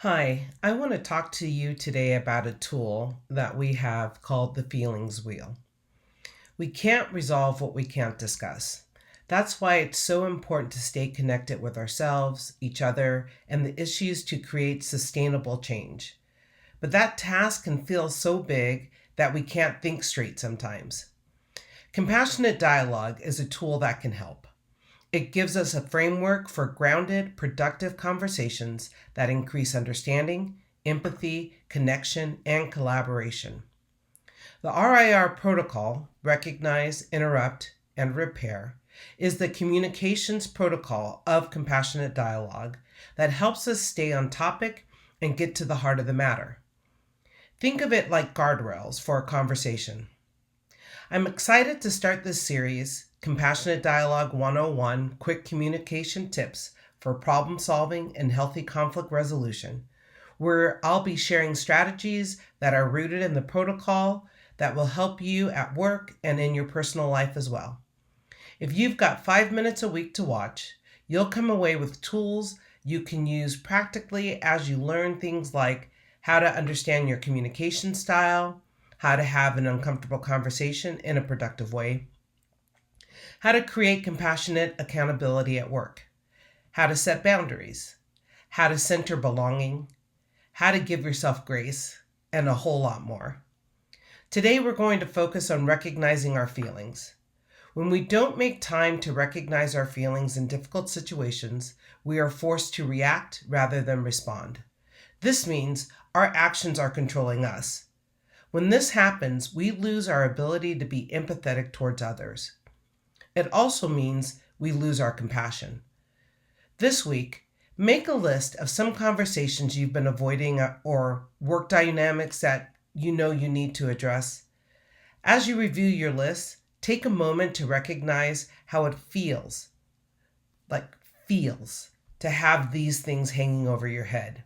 Hi, I want to talk to you today about a tool that we have called the feelings wheel. We can't resolve what we can't discuss. That's why it's so important to stay connected with ourselves, each other, and the issues to create sustainable change. But that task can feel so big that we can't think straight sometimes. Compassionate dialogue is a tool that can help. It gives us a framework for grounded, productive conversations that increase understanding, empathy, connection, and collaboration. The RIR protocol, Recognize, Interrupt, and Repair, is the communications protocol of compassionate dialogue that helps us stay on topic and get to the heart of the matter. Think of it like guardrails for a conversation. I'm excited to start this series, Compassionate Dialogue 101 Quick Communication Tips for Problem Solving and Healthy Conflict Resolution, where I'll be sharing strategies that are rooted in the protocol that will help you at work and in your personal life as well. If you've got 5 minutes a week to watch, you'll come away with tools you can use practically as you learn things like how to understand your communication style, how to have an uncomfortable conversation in a productive way, how to create compassionate accountability at work, how to set boundaries, how to center belonging, how to give yourself grace, and a whole lot more. Today, we're going to focus on recognizing our feelings. When we don't make time to recognize our feelings in difficult situations, we are forced to react rather than respond. This means our actions are controlling us. When this happens, we lose our ability to be empathetic towards others. It also means we lose our compassion. This week, make a list of some conversations you've been avoiding or work dynamics that you know you need to address. As you review your list, take a moment to recognize how it feels, to have these things hanging over your head.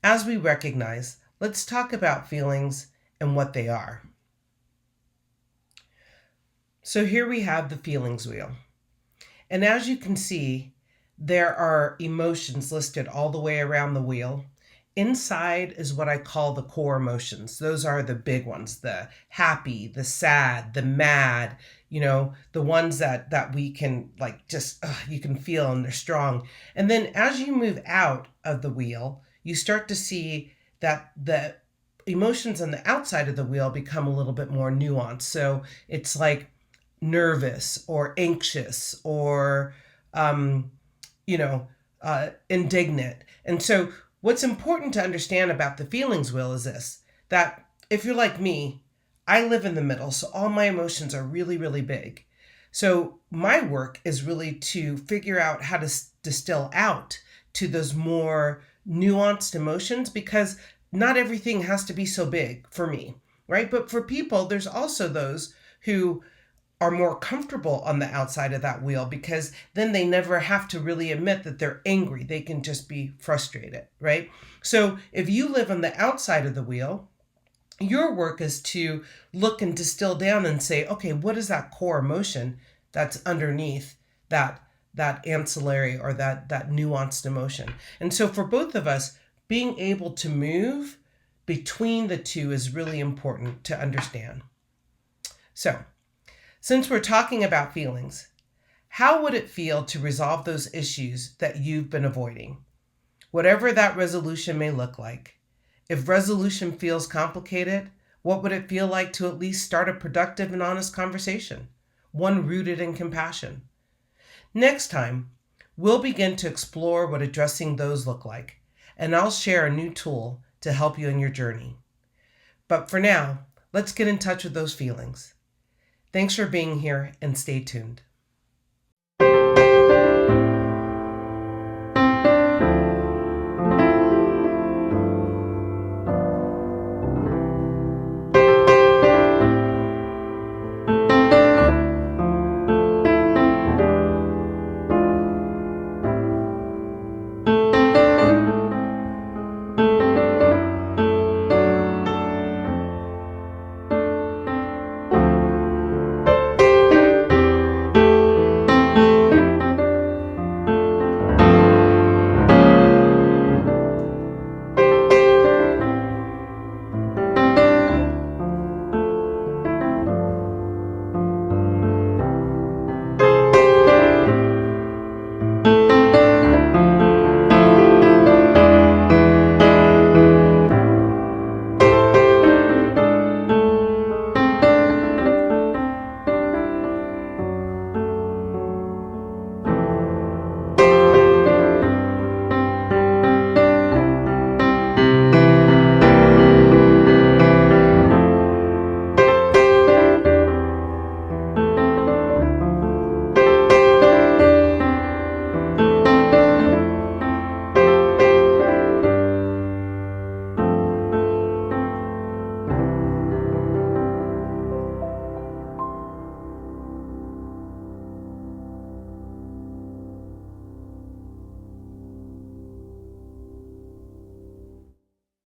As we recognize, let's talk about feelings and what they are. So here we have the feelings wheel. And as you can see, there are emotions listed all the way around the wheel. Inside is what I call the core emotions. Those are the big ones, the happy, the sad, the mad, the ones that we can you can feel and they're strong. And then as you move out of the wheel, you start to see that the emotions on the outside of the wheel become a little bit more nuanced. So it's like nervous or anxious or, indignant. And so what's important to understand about the feelings wheel is this, that if you're like me, I live in the middle. So all my emotions are really, really big. So my work is really to figure out how to distill out to those more nuanced emotions, because not everything has to be so big for me, right? But for people, there's also those who are more comfortable on the outside of that wheel, because then they never have to really admit that they're angry. They can just be frustrated, right? So if you live on the outside of the wheel, your work is to look and distill down and say, okay, what is that core emotion that's underneath that ancillary or that nuanced emotion? And so for both of us, being able to move between the two is really important to understand. So, since we're talking about feelings, how would it feel to resolve those issues that you've been avoiding? Whatever that resolution may look like. If resolution feels complicated, what would it feel like to at least start a productive and honest conversation, one rooted in compassion? Next time, we'll begin to explore what addressing those look like, and I'll share a new tool to help you in your journey. But for now, let's get in touch with those feelings. Thanks for being here and stay tuned.